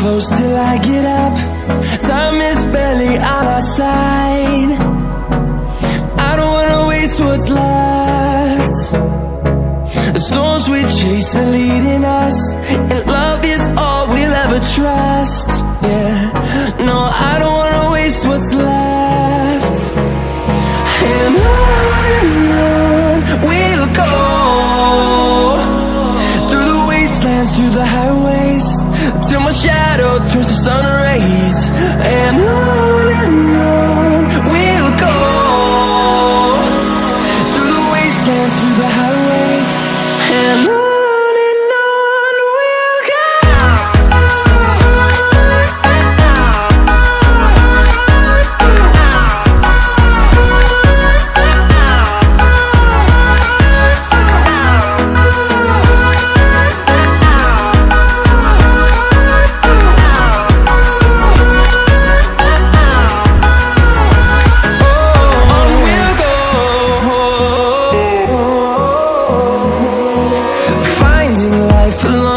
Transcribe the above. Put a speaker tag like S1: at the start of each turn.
S1: close till I get up. Time is barely on our side. I don't wanna waste what's left. The storms we chase are leading us, and love is all we'll ever trust. Yeah, no, I don't wanna waste what's left. And on we'll go, through the wastelands, through the highways, till my shadow turns to sun rays. And on we'll go, through the wastelands, through the highways, and on we'll go. Finding life alone